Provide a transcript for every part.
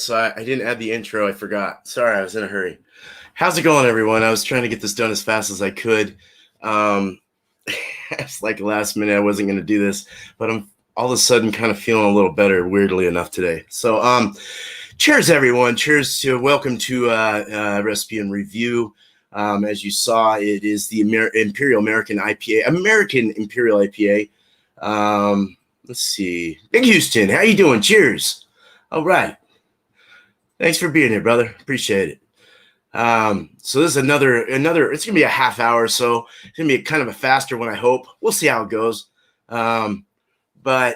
so I didn't add the intro. I forgot. Sorry, I was in a hurry. How's it going, everyone? I was trying to get this done as fast as I could. It's like last minute I wasn't going to do this, but I'm all of a sudden kind of feeling a little better, weirdly enough, today. So cheers, everyone. Cheers to welcome to Recipe and Review. As you saw, it is the Imperial American IPA, American Imperial IPA. Let's see. Big Houston, how you doing? Cheers. All right. Thanks for being here, brother. Appreciate it. So this is another, it's going to be a half hour. So it's going to be kind of a faster one, I hope. We'll see how it goes. But I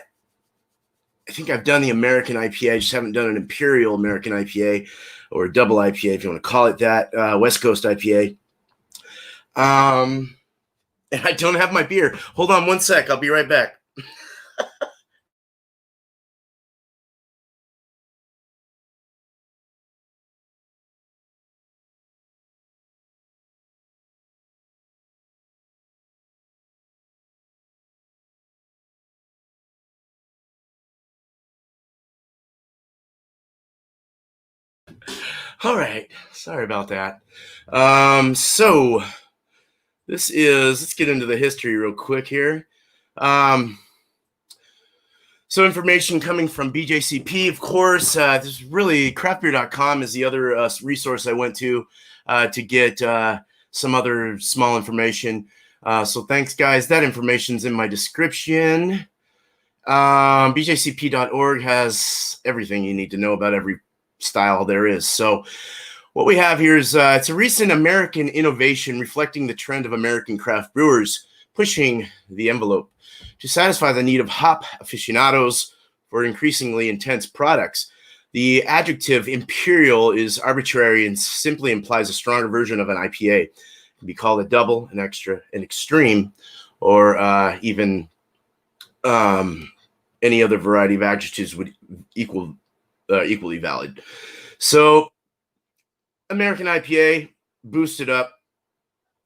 think I've done the American IPA. I just haven't done an Imperial American IPA or a double IPA, if you want to call it that, West Coast IPA. And I don't have my beer. Hold on one sec. I'll be right back. All right. Sorry about that. So let's get into the history real quick here. So information coming from BJCP, of course. This is really craftbeer.com is the other resource I went to get some other small information. So thanks, guys. That information's in my description. BJCP.org has everything you need to know about every style there is. So what we have here is it's a recent American innovation reflecting the trend of American craft brewers pushing the envelope to satisfy the need of hop aficionados for increasingly intense products. The adjective imperial is arbitrary and simply implies a stronger version of an IPA. It can be called a double, an extra, an extreme, or even any other variety of adjectives would equally valid. So American IPA boosted up,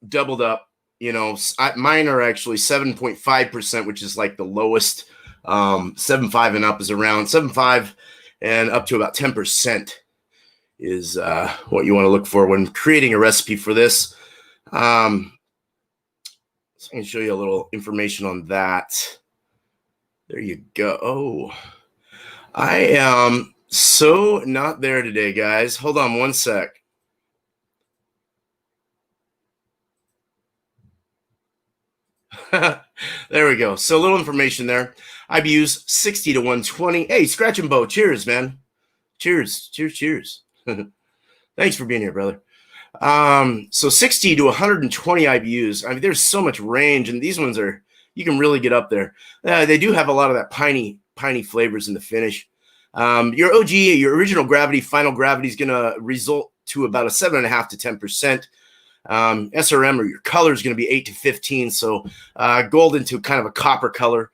doubled up. You know, mine are actually 7.5%, which is like the lowest. 7.5 and up is around 7.5 and up to about 10% is what you want to look for when creating a recipe for this. So I can show you a little information on that. There you go. Oh, I am so not there today, guys. Hold on one sec. There we go. So a little information there. IBUs 60 to 120. Hey, Scratch and Bow. Cheers, man. Cheers. Cheers. Cheers. Thanks for being here, brother. So 60 to 120 IBUs. I mean, there's so much range, and these ones are, you can really get up there. They do have a lot of that piney flavors in the finish. Your OG, your original gravity, final gravity is going to result to about a 7.5 to 10%. SRM or your color is going to be 8 to 15. So gold into kind of a copper color.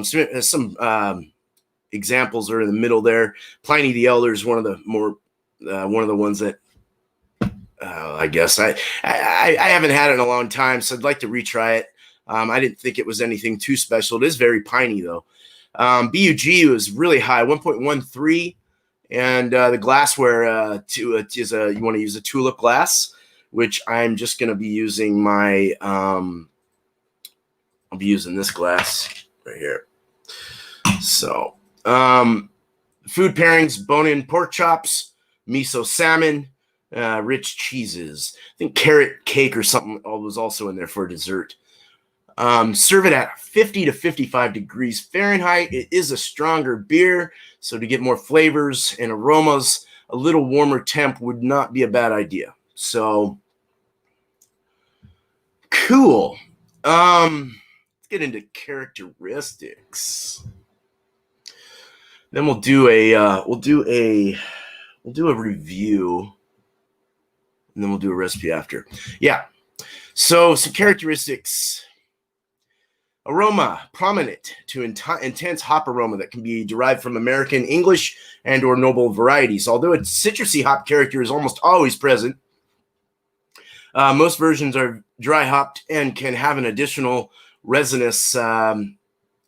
Some examples are in the middle there. Pliny the Elder is one of the ones that I guess I haven't had it in a long time, so I'd like to retry it. I didn't think it was anything too special. It is very piney though. BUG was really high, 1.13, and the glassware you want to use a tulip glass, which I'm just going to be using my I'll be using this glass right here. So food pairings: bone-in pork chops, miso salmon, rich cheeses. I think carrot cake or something was also in there for dessert. Serve it at 50 to 55 degrees Fahrenheit. It is a stronger beer, so to get more flavors and aromas, a little warmer temp would not be a bad idea. So cool. Let's get into characteristics. Then we'll do a review, and then we'll do a recipe after. Yeah. So some characteristics. Aroma, prominent to intense hop aroma that can be derived from American, English, and or noble varieties. Although its citrusy hop character is almost always present, most versions are dry hopped and can have an additional resinous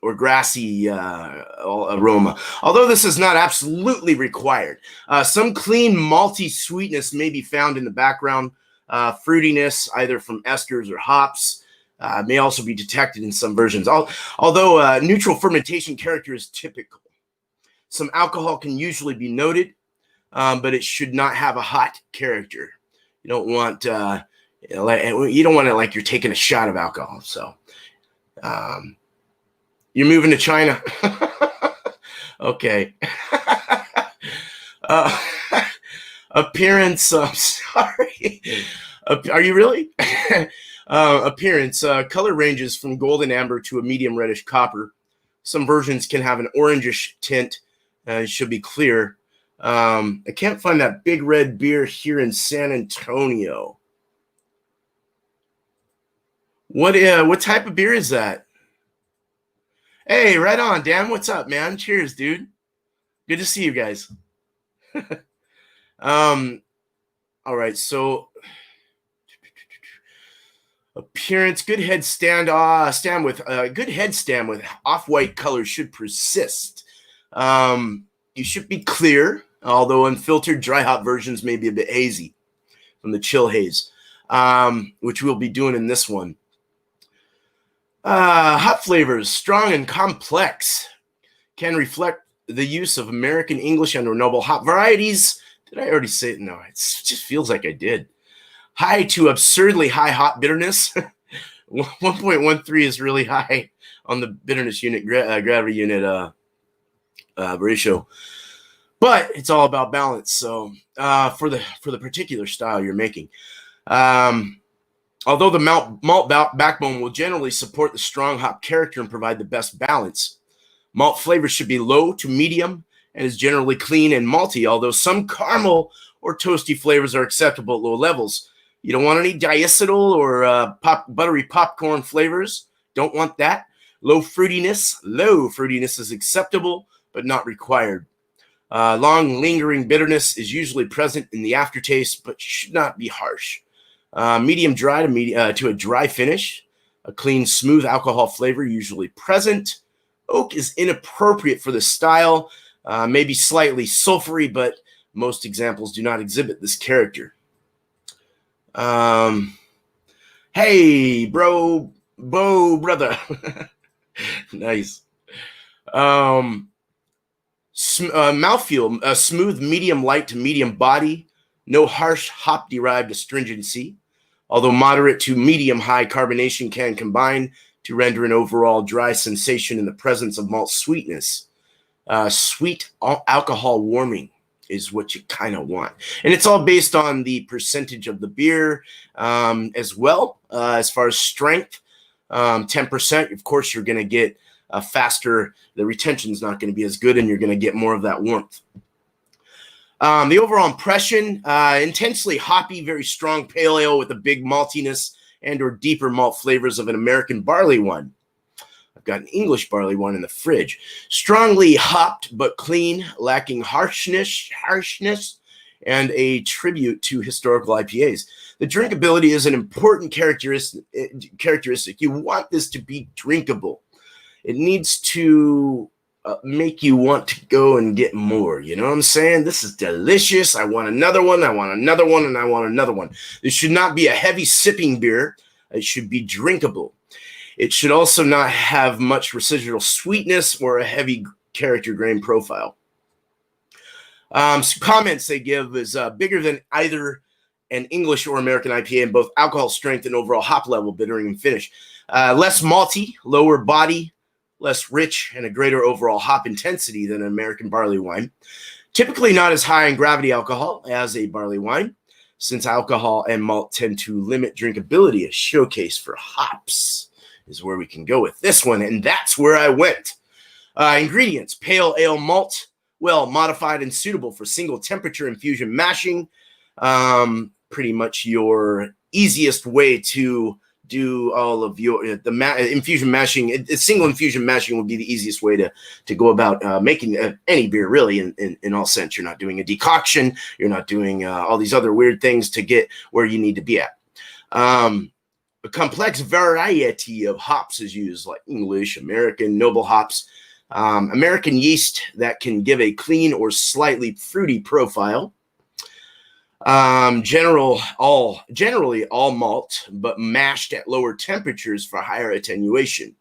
or grassy aroma. Although this is not absolutely required. Some clean malty sweetness may be found in the background. Fruitiness, either from esters or hops, may also be detected in some versions. Although neutral fermentation character is typical. Some alcohol can usually be noted, but it should not have a hot character. You don't want it like you're taking a shot of alcohol. So you're moving to China. Okay. Appearance. Sorry. Are you really? Appearance. Color ranges from golden amber to a medium reddish copper. Some versions can have an orangish tint. It should be clear. I can't find that big red beer here in San Antonio. What type of beer is that? Hey, right on, Dan. What's up, man? Cheers, dude. Good to see you guys. All right, so appearance, good head stand with good head stand with off-white color should persist. You should be clear, although unfiltered dry hop versions may be a bit hazy from the chill haze, which we'll be doing in this one. Hop flavors, strong and complex, can reflect the use of American English and or noble hop varieties. Did I already say it? No, it just feels like I did. High to absurdly high hop bitterness. 1.13 is really high on the bitterness unit, gravity unit ratio. But it's all about balance. So for the particular style you're making. Although the malt backbone will generally support the strong hop character and provide the best balance, malt flavor should be low to medium and is generally clean and malty, although some caramel or toasty flavors are acceptable at low levels. You don't want any diacetyl or buttery popcorn flavors. Don't want that. Low fruitiness is acceptable, but not required. Long lingering bitterness is usually present in the aftertaste, but should not be harsh. Medium dry to a dry finish. A clean, smooth alcohol flavor usually present. Oak is inappropriate for the style. Maybe slightly sulfury, but most examples do not exhibit this character. Hey, brother. Nice. Mouthfeel, smooth, medium light to medium body. No harsh hop-derived astringency, although moderate to medium-high carbonation can combine to render an overall dry sensation in the presence of malt sweetness. Sweet alcohol warming is what you kind of want. And it's all based on the percentage of the beer as well. As far as strength, 10%, of course, you're going to get faster. The retention is not going to be as good, and you're going to get more of that warmth. The overall impression, intensely hoppy, very strong pale ale with a big maltiness and or deeper malt flavors of an American barley wine. I've got an English barley wine in the fridge. Strongly hopped but clean, lacking harshness, and a tribute to historical IPAs. The drinkability is an important characteristic. You want this to be drinkable. It needs to make you want to go and get more. You know what I'm saying? This is delicious. I want another one. I want another one. And I want another one. This should not be a heavy sipping beer. It should be drinkable. It should also not have much residual sweetness or a heavy character grain profile. Some comments they give is bigger than either an English or American IPA in both alcohol strength and overall hop level, bittering and finish. Less malty, lower body, less rich, and a greater overall hop intensity than an American barley wine. Typically not as high in gravity alcohol as a barley wine, since alcohol and malt tend to limit drinkability. A showcase for hops is where we can go with this one, and that's where I went. Ingredients: pale ale malt, well modified and suitable for single temperature infusion mashing. Pretty much your easiest way to do all of your infusion mashing. Single infusion mashing would be the easiest way to go about making any beer, really, in all sense. You're not doing a decoction. You're not doing all these other weird things to get where you need to be at. A complex variety of hops is used, like English, American, noble hops, American yeast that can give a clean or slightly fruity profile. Generally all malt, but mashed at lower temperatures for higher attenuation.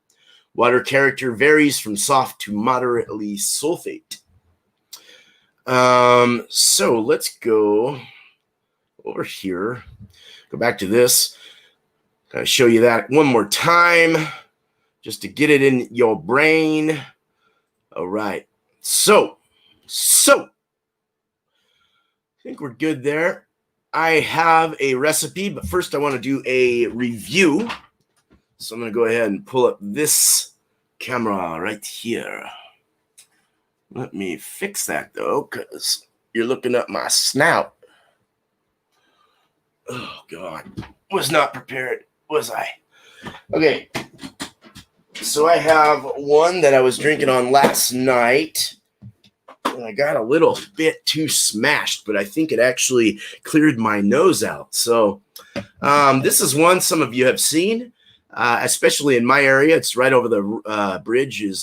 Water character varies from soft to moderately sulfate. So let's go over here. Go back to this. Gotta show you that one more time, just to get it in your brain. All right. So I think we're good there. I have a recipe, but first I want to do a review. So I'm going to go ahead and pull up this camera right here. Let me fix that, though, because you're looking up my snout. Oh, God. Was not prepared, was I? Okay. So I have one that I was drinking on last night. And I got a little bit too smashed, but I think it actually cleared my nose out. So this is one some of you have seen, especially in my area. It's right over the bridge. Is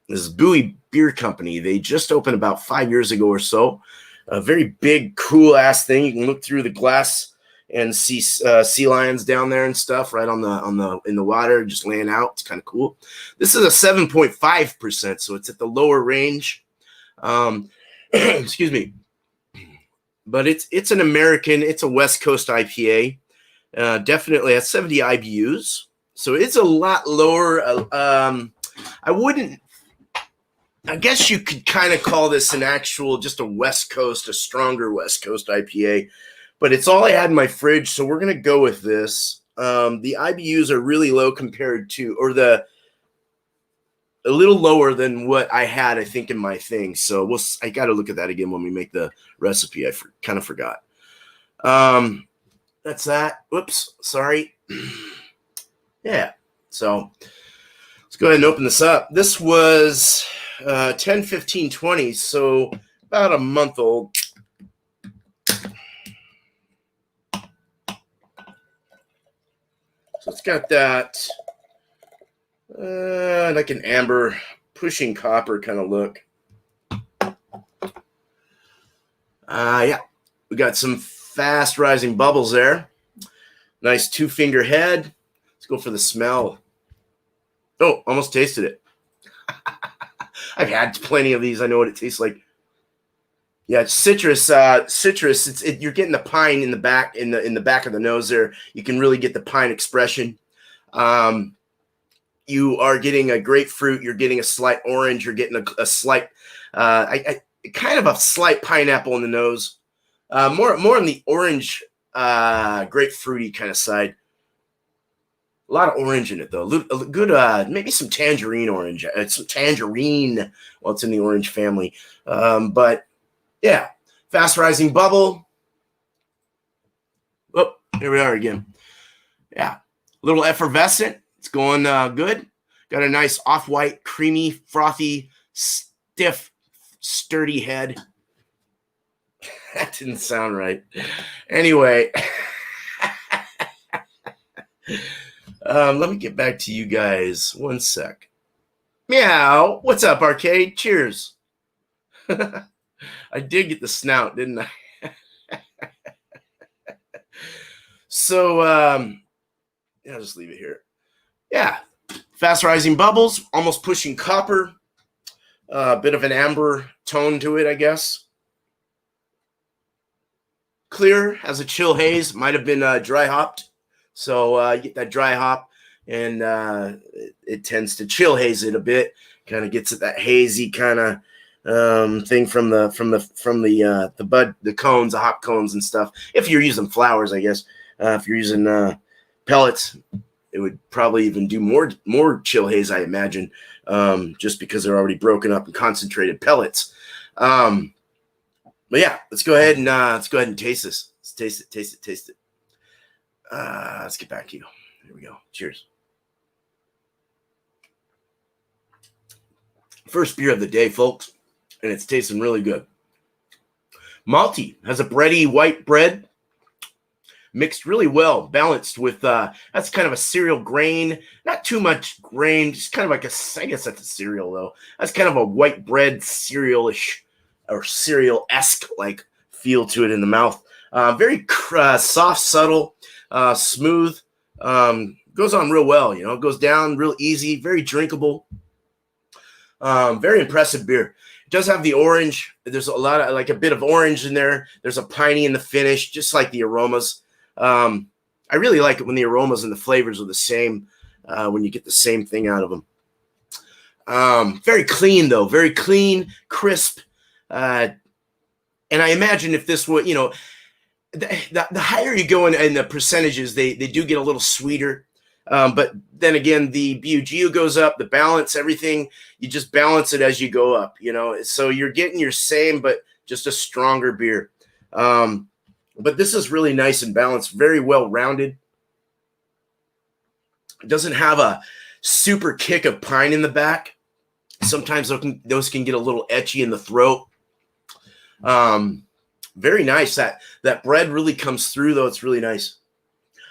this Bowie Beer Company. They just opened about 5 years ago or so. A very big, cool ass thing. You can look through the glass and see sea lions down there and stuff right in the water, just laying out. It's kind of cool. This is a 7.5%, so it's at the lower range. Excuse me, but it's an American. It's a West Coast IPA. Definitely has 70 IBUs, so it's a lot lower. I guess you could kind of call this just a West Coast, a stronger West Coast IPA. But it's all I had in my fridge, so we're going to go with this. The IBUs are really low compared to, a little lower than what I had, I think, in my thing. So I got to look at that again when we make the recipe. I kind of forgot. That's that. Whoops, sorry. Yeah, so let's go ahead and open this up. This was 10/15/20, so about a month old. So it's got that like an amber pushing copper kind of look. Yeah, we got some fast rising bubbles there. Nice 2-finger head. Let's go for the smell. Oh, almost tasted it. I've had plenty of these. I know what it tastes like. Yeah, it's citrus. You're getting the pine in the back, in the back of the nose there. You can really get the pine expression. You are getting a grapefruit. You're getting a slight orange. You're getting a slight, kind of a slight pineapple in the nose. More on the orange, grapefruity kind of side. A lot of orange in it, though. A good, maybe some tangerine orange. Some tangerine. Well, it's in the orange family. But yeah, fast rising bubble. Oh, here we are again. Yeah, a little effervescent. It's going good. Got a nice off-white, creamy, frothy, stiff, sturdy head. That didn't sound right. Anyway, let me get back to you guys. One sec. Meow. What's up, Arcade? Cheers. I did get the snout, didn't I? So, I'll just leave it here. Yeah. Fast rising bubbles, almost pushing copper. A bit of an amber tone to it, I guess. Clear, has a chill haze. Might have been dry hopped. So you get that dry hop, and it tends to chill haze it a bit. Kind of gets at that hazy kind of thing from the bud, the cones, the hop cones and stuff. If you're using flowers, I guess. If you're using pellets, it would probably even do more chill haze, I imagine, just because they're already broken up and concentrated pellets. But yeah, let's go ahead and taste this. Let's taste it. Let's get back to you. Here we go. Cheers. First beer of the day, folks, and it's tasting really good. Malty, has a bready white bread. mixed really well, balanced with that's kind of a cereal grain, not too much grain, just kind of like I guess that's a cereal though. That's kind of a white bread cereal-ish or cereal-esque like feel to it in the mouth. Very soft, subtle, smooth. Goes on real well, you know. It goes down real easy, very drinkable. Very impressive beer. It does have the orange. There's a lot of like a bit of orange in there. There's a piney in the finish, just like the aromas. I really like it when the aromas and the flavors are the same, when you get the same thing out of them. Very clean though, very clean, crisp. And I imagine if this would, you know, the higher you go in the percentages, they do get a little sweeter. But then again, the BUGU goes up, the balance, everything, you just balance it as you go up, you know, so you're getting your same, but just a stronger beer. But this is really nice and balanced, very well rounded. It doesn't have a super kick of pine in the back. Sometimes those can get a little etchy in the throat. Very nice. That bread really comes through though. It's really nice.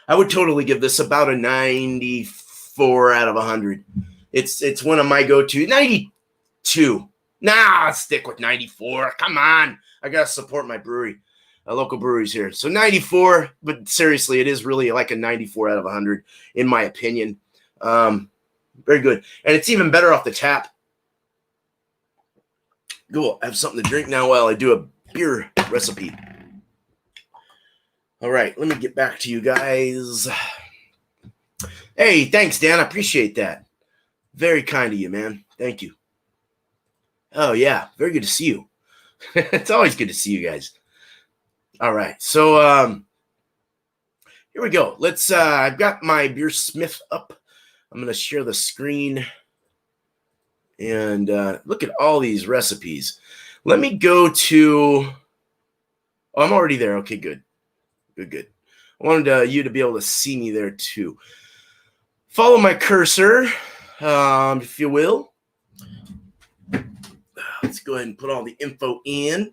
I would totally give this about a 94 out of 100. It's one of my go-to. 92. Nah, I'll stick with 94. Come on. I got to support my brewery, local breweries here. So 94, but seriously, it is really like a 94 out of 100 in my opinion. Very good. And it's even better off the tap. Cool. I have something to drink now while I do a beer recipe. All right, let me get back to you guys. Hey, thanks, Dan. I appreciate that. Very kind of you, man. Thank you. Oh, yeah. Very good to see you. It's always good to see you guys. All right. So here we go. Let's I've got my BeerSmith up. I'm going to share the screen. And look at all these recipes. Let me go to oh, I'm already there. Okay, good. Good. I wanted you to be able to see me there too. Follow my cursor, if you will. Let's go ahead and put all the info in.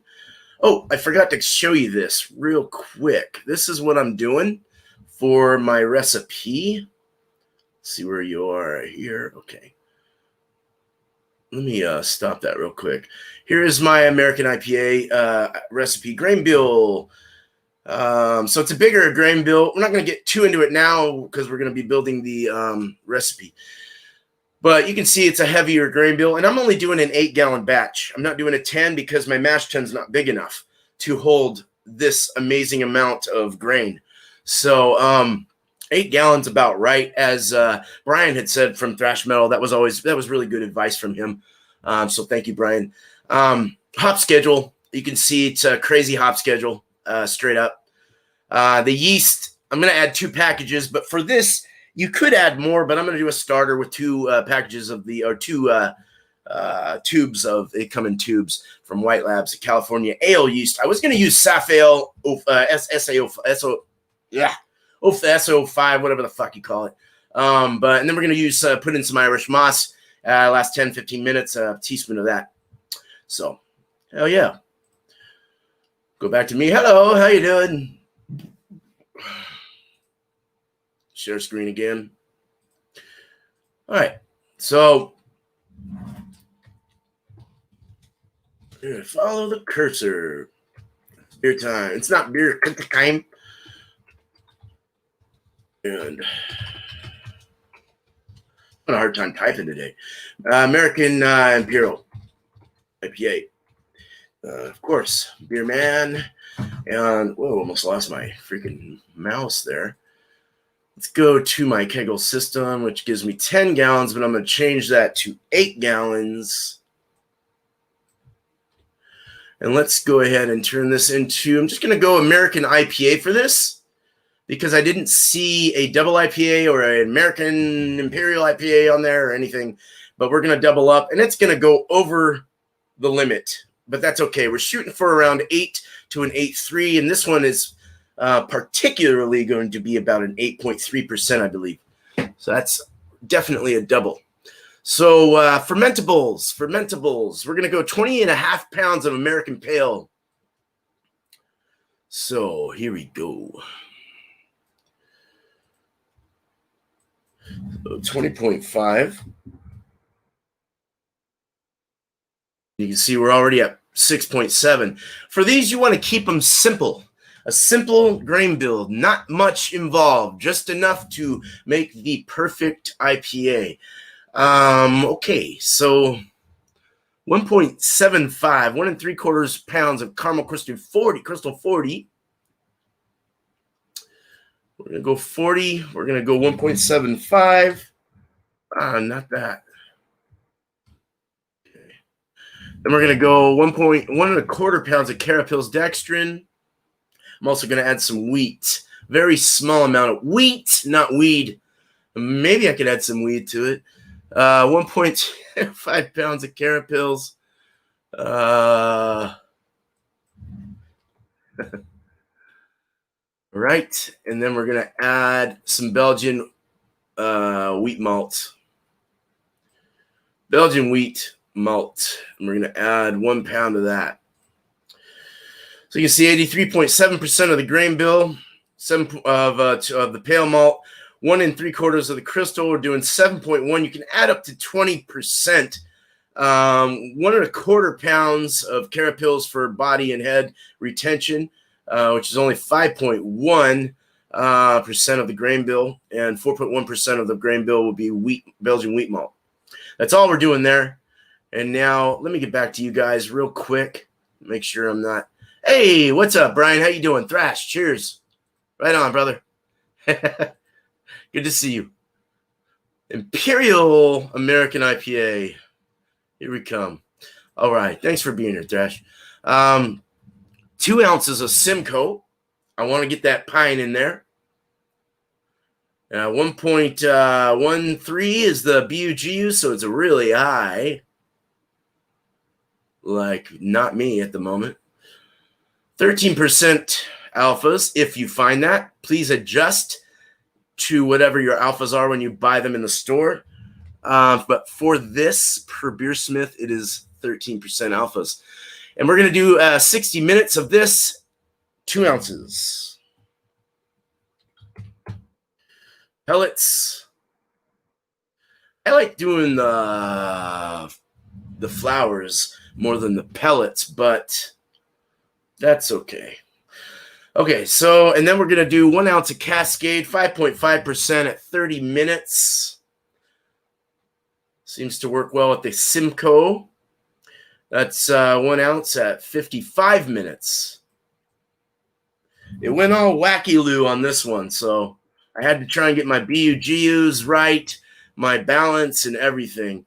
Oh, I forgot to show you this real quick. This is what I'm doing for my recipe. Let's see where you are here. Okay. Let me stop that real quick. Here is my American IPA recipe grain bill. So it's a bigger grain bill. We're not going to get too into it now because we're going to be building the recipe. But you can see it's a heavier grain bill. And I'm only doing an 8-gallon batch. I'm not doing a 10 because my mash tun's not big enough to hold this amazing amount of grain. So 8 gallons about right. As Brian had said from Thrash Metal, that was really good advice from him. So thank you, Brian. Hop schedule. You can see it's a crazy hop schedule. Straight up. The yeast, I'm going to add 2 packages, but for this, you could add more, but I'm going to do a starter with 2 packages of the, or 2 tubes of, they come in tubes from White Labs, California ale yeast. I was going to use SAF ale, SO5, whatever the fuck you call it. And then we're going to use, put in some Irish moss, last 10, 15 minutes, a teaspoon of that. So, hell yeah. Go back to me. Hello, how you doing? Share screen again. All right, so follow the cursor. Beer time. It's not beer time. And I'm having a hard time typing today. American Imperial IPA. Of course, Beer Man. And, whoa, almost lost my freaking mouse there. Let's go to my kegel system, which gives me 10 gallons, but I'm going to change that to 8 gallons. And let's go ahead and turn this into, I'm just going to go American IPA for this because I didn't see a double IPA or an American Imperial IPA on there or anything, but we're going to double up and it's going to go over the limit, but that's okay. We're shooting for around 8 to an 8.3, and this one is particularly going to be about an 8.3%, I believe. So that's definitely a double. So fermentables. We're going to go 20.5 pounds of American Pale. So here we go. 20.5. You can see we're already at 6.7. For these, you want to keep them simple. A simple grain build, not much involved, just enough to make the perfect IPA. Okay, so 1.75, 1 3/4 pounds of caramel crystal 40. We're going to go 40. We're going to go 1.75. Not that. Okay. Then we're going to go 1 1/4 pounds of Carapils dextrin. I'm also going to add some wheat. Very small amount of wheat, not weed. Maybe I could add some weed to it. 1.5 pounds of Carapils. Right, and then we're going to add some Belgian wheat malt. Belgian wheat malt. And we're going to add 1 pound of that. So you can see 83.7% of the grain bill, 7 of the pale malt, 1 3/4 of the crystal. We're doing 7.1. You can add up to 20%. 1 1/4 pounds of Carapils for body and head retention, which is only 5.1% of the grain bill, and 4.1% of the grain bill will be Belgian wheat malt. That's all we're doing there. And now let me get back to you guys real quick. Make sure I'm not. Hey, what's up, Brian? How you doing? Thrash, cheers. Right on, brother. Good to see you. Imperial American IPA. Here we come. All right. Thanks for being here, Thrash. 2 ounces of Simcoe. I want to get that pine in there. 1.13 is the BUGU, so it's a really high. Like, not me at the moment. 13% alphas. If you find that, please adjust to whatever your alphas are when you buy them in the store. But for this, per BeerSmith, it is 13% alphas. And we're going to do 60 minutes of this, 2 ounces. Pellets. I like doing the flowers more than the pellets, but that's okay. Okay, so, and then we're going to do 1 ounce of Cascade, 5.5% at 30 minutes. Seems to work well with the Simcoe. That's 1 ounce at 55 minutes. It went all wacky-loo on this one, so I had to try and get my BUGUs right, my balance, and everything.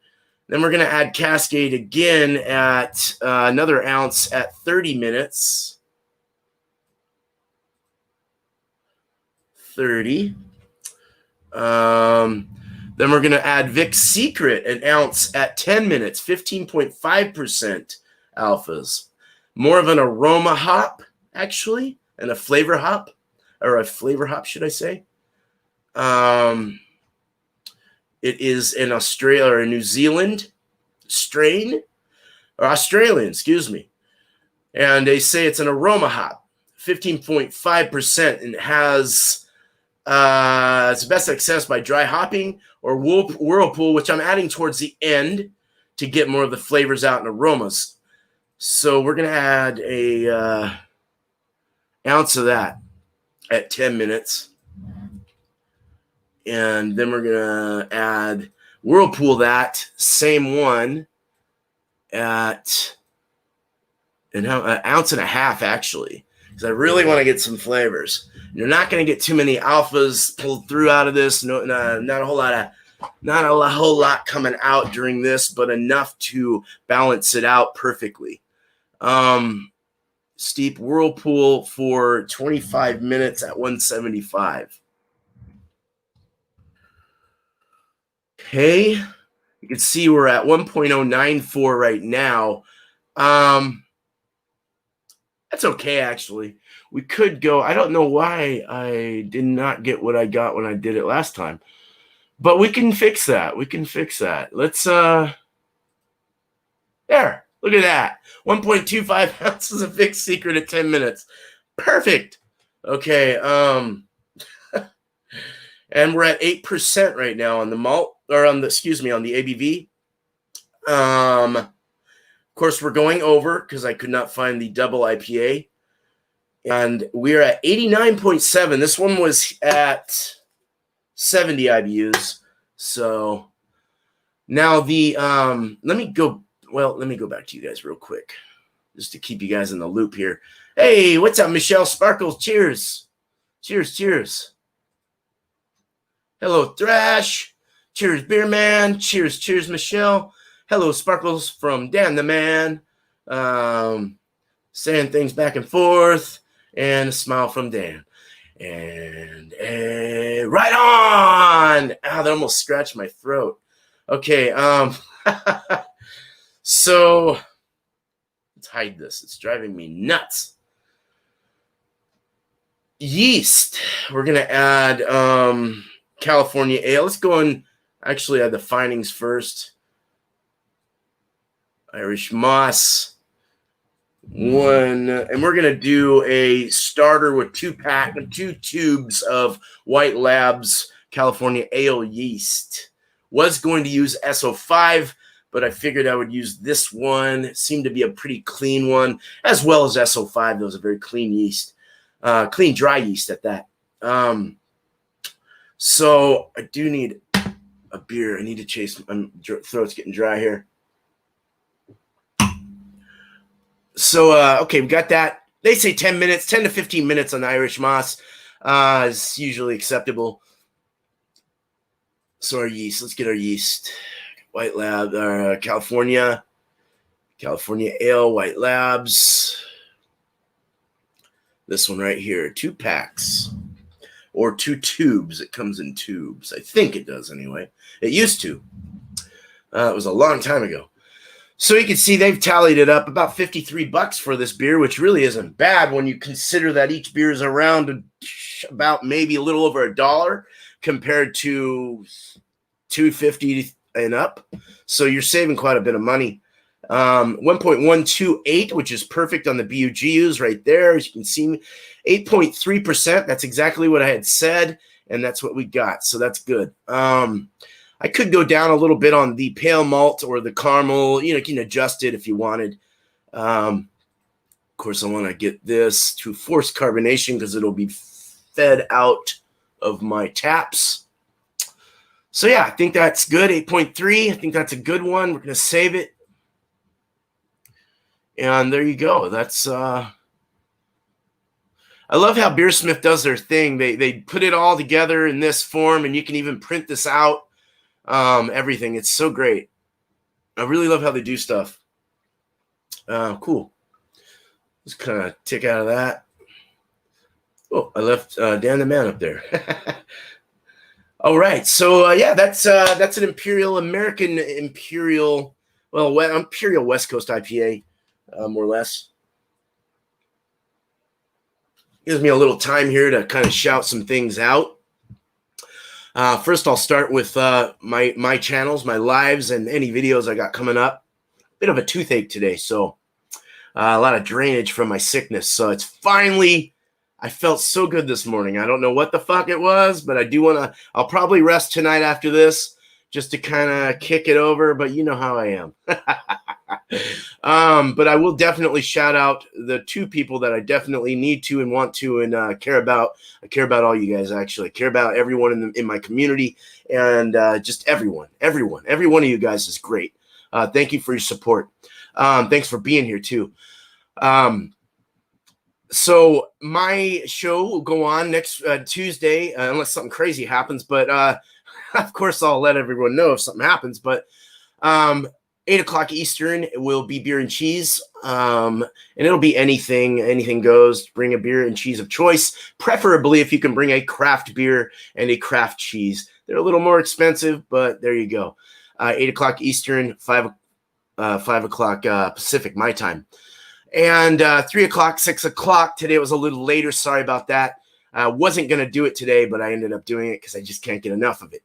Then we're going to add Cascade again at another ounce at 30 minutes. 30. Then we're going to add Vic's Secret, an ounce at 10 minutes, 15.5% alphas. More of an aroma hop, actually, and a flavor hop, or a flavor hop, should I say. It is an Australia or a New Zealand strain, or Australian, excuse me. And they say it's an aroma hop, 15.5%, and it has it's best accessed by dry hopping or whirlpool, which I'm adding towards the end to get more of the flavors out and aromas. So we're going to add a ounce of that at 10 minutes. And then we're going to add whirlpool that, same one, at an ounce and a half, actually, because I really want to get some flavors. You're not going to get too many alphas pulled through out of this. Not a whole lot coming out during this, but enough to balance it out perfectly. Steep whirlpool for 25 minutes at 175. Okay, you can see we're at 1.094 right now. That's okay, actually. We could go. I don't know why I did not get what I got when I did it last time, but we can fix that. Let's there. Look at that. 1.25 ounces of Vic's Secret at 10 minutes. Perfect. Okay. And we're at 8% right now on the malt, or on the ABV. Of course, we're going over because I could not find the double IPA. And we're at 89.7. This one was at 70 IBUs. So now let me go back to you guys real quick, just to keep you guys in the loop here. Hey, what's up, Michelle Sparkles? Cheers. Cheers, cheers. Hello, Thrash. Cheers, Beer Man. Cheers, cheers, Michelle. Hello, Sparkles from Dan the Man. Saying things back and forth. And a smile from Dan. And right on. That almost scratched my throat. Okay. So let's hide this. It's driving me nuts. Yeast. We're gonna add California ale. Let's go and actually add the findings first. Irish moss. One, and we're gonna do a starter with two tubes of White Labs California ale yeast. Was going to use SO5, but I figured I would use this one. It seemed to be a pretty clean one, as well as SO5. That was a very clean yeast, clean dry yeast at that. So I do need a beer. I need to chase. My throat's getting dry here. So, okay, we got that. They say 10 minutes, 10 to 15 minutes on Irish moss is usually acceptable. So our yeast, let's get our yeast. White Lab, California Ale, White Labs. This one right here, 2 packs or 2 tubes. It comes in tubes. I think it does anyway. It used to. It was a long time ago. So you can see they've tallied it up about $53 for this beer, which really isn't bad when you consider that each beer is around about maybe a little over $1 compared to $2.50 and up. So you're saving quite a bit of money. 1.128, which is perfect on the BUGUs right there. As you can see, 8.3%. That's exactly what I had said, and that's what we got. So that's good. I could go down a little bit on the pale malt or the caramel. You can adjust it if you wanted. Of course, I want to get this to force carbonation because it'll be fed out of my taps. So, yeah, I think that's good. 8.3. I think that's a good one. We're going to save it. And there you go. That's I love how BeerSmith does their thing. They put it all together in this form, and you can even print this out. Everything. It's so great. I really love how they do stuff. Cool. Let's kind of tick out of that. Oh, I left Dan the Man up there. All right. So yeah, that's an Imperial American Imperial West Coast IPA, more or less. Gives me a little time here to kind of shout some things out. First, I'll start with my channels, my lives, and any videos I got coming up. Bit of a toothache today, so a lot of drainage from my sickness. So it's finally, I felt so good this morning. I don't know what the fuck it was, but I do want to, I'll probably rest tonight after this just to kind of kick it over, but you know how I am. But I will definitely shout out the 2 people that I definitely need to and want to and care about. I care about all you guys, actually. I care about everyone in my community and just everyone. Every one of you guys is great. Thank you for your support. Thanks for being here, too. So my show will go on next Tuesday, unless something crazy happens. But of course, I'll let everyone know if something happens. But 8 o'clock Eastern will be beer and cheese. And it'll be anything goes. Bring a beer and cheese of choice, preferably if you can bring a craft beer and a craft cheese. They're a little more expensive, but there you go. 8 o'clock Eastern, 5 o'clock Pacific, my time. And 3 o'clock, 6 o'clock. Today was a little later. Sorry about that. I wasn't going to do it today, but I ended up doing it because I just can't get enough of it.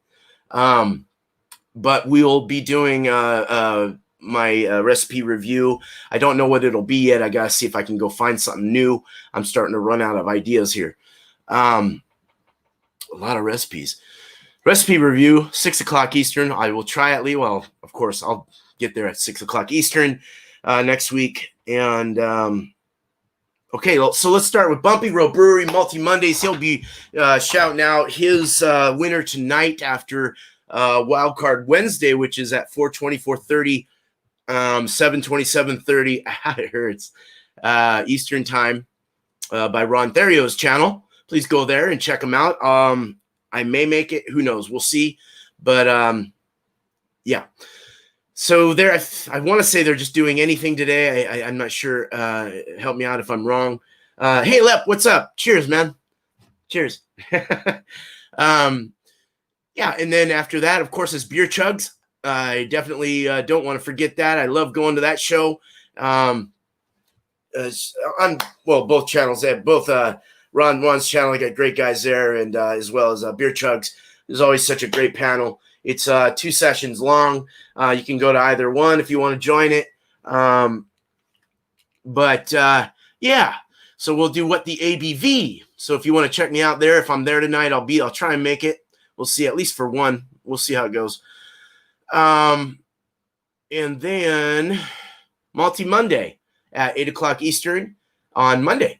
But we'll be doing my recipe review. I don't know what it'll be yet. I got to see if I can go find something new. I'm starting to run out of ideas here. A lot of recipes. Recipe review, 6 o'clock Eastern. I will try at Lee. Well, of course, I'll get there at 6 o'clock Eastern next week. And okay, so let's start with Bumpy Road Brewery, Multi Mondays. He'll be shouting out his winner tonight after Wildcard Wednesday, which is at 4:20, 4:30, 7:20, 7:30. It hurts. Eastern time by Ron Theriot's channel. Please go there and check him out. I may make it. Who knows? We'll see. But yeah. So there, I want to say they're just doing anything today. I'm not sure. Help me out if I'm wrong. Hey, Lep, what's up? Cheers, man. Cheers. Yeah, and then after that, of course, is Beer Chugs. I definitely don't want to forget that. I love going to that show. On both channels. They have both Ron's channel. I got great guys there, and as well as Beer Chugs. There's always such a great panel. It's 2 sessions long. You can go to either one if you want to join it. Yeah, so we'll do what the ABV. So if you want to check me out there, if I'm there tonight, I'll try and make it. We'll see, at least for one. We'll see how it goes. And then Multi Monday at 8 o'clock Eastern on Monday.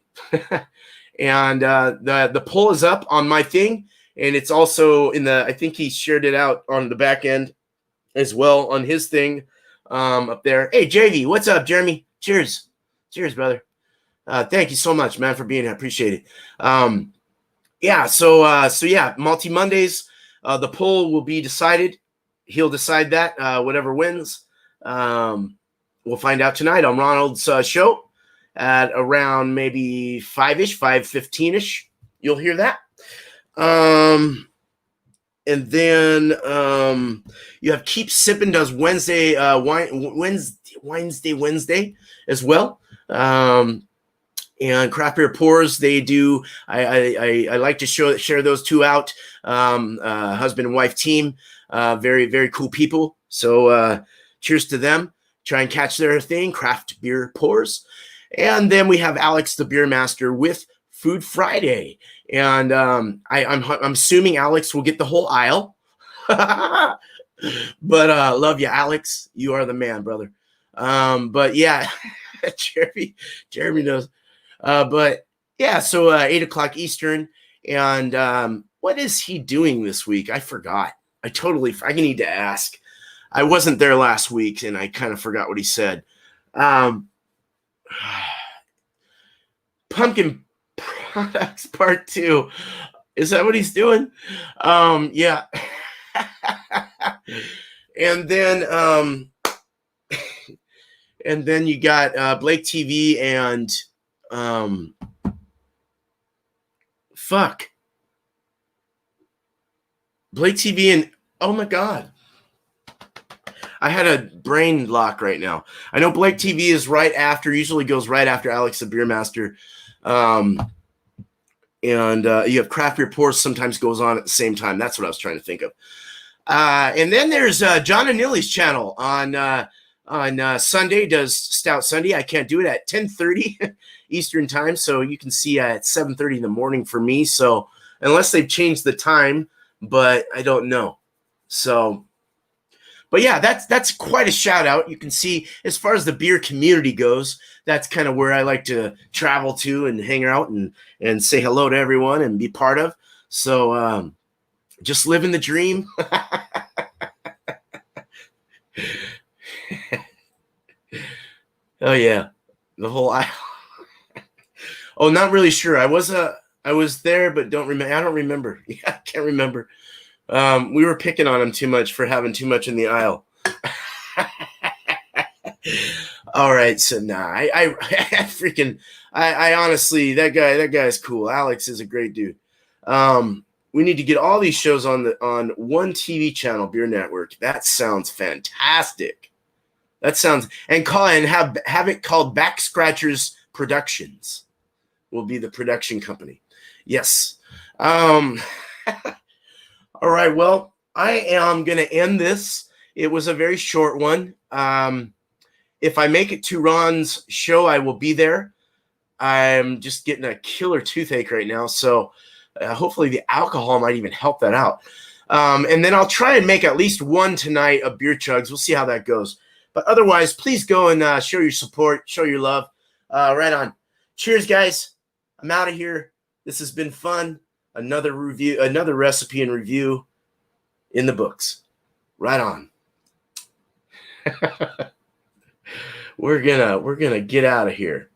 And the poll is up on my thing. And it's also I think he shared it out on the back end as well on his thing up there. Hey, JV, what's up, Jeremy? Cheers. Cheers, brother. Thank you so much, man, for being here. I appreciate it. Yeah, Multi Mondays, the poll will be decided. He'll decide that, whatever wins. We'll find out tonight on Ronald's show at around maybe 5-ish, 5:15-ish. You'll hear that. And then you have Keep Sippin' does Wednesday as well. And Craft Beer Pours, they do. I like to share those two out. Husband and wife team, very, very cool people. So cheers to them. Try and catch their thing, Craft Beer Pours. And then we have Alex the Beer Master with Food Friday. And I'm assuming Alex will get the whole aisle. But love you, Alex. You are the man, brother. But yeah, Jeremy knows. But yeah, so 8 o'clock Eastern. And what is he doing this week? I forgot. I need to ask. I wasn't there last week, and I kind of forgot what he said. Pumpkin Products Part 2. Is that what he's doing? Yeah. And then you got Blake TV and Blake TV and oh my God. I had a brain lock right now. I know Blake TV is usually goes right after Alex the Beer Master. And you have Craft Beer Pours sometimes goes on at the same time. That's what I was trying to think of. And then there's John and Nilly's channel on Sunday, does Stout Sunday. I can't do it at 10:30 Eastern time, so you can see at 7:30 in the morning for me. So unless they've changed the time, but I don't know. So, but yeah, that's quite a shout out. You can see as far as the beer community goes, that's kind of where I like to travel to and hang out and say hello to everyone and be part of. So just living the dream. Oh yeah, the whole aisle. Oh, not really sure. I was there, but don't remember. I don't remember. Yeah, I can't remember. We were picking on him too much for having too much in the aisle. All right, so I honestly, that guy's cool. Alex is a great dude. We need to get all these shows on one TV channel, Beer Network. That sounds fantastic. That sounds have it called Back Scratchers Productions. Will be the production company. Yes. All right. Well, I am going to end this. It was a very short one. If I make it to Ron's show, I will be there. I'm just getting a killer toothache right now. So Hopefully the alcohol might even help that out. And then I'll try and make at least one tonight of Beer Chugs. We'll see how that goes. But otherwise, please go and show your support, show your love. Right on. Cheers, guys. I'm out of here. This has been fun. Another review, another recipe and review in the books. Right on. We're gonna get out of here.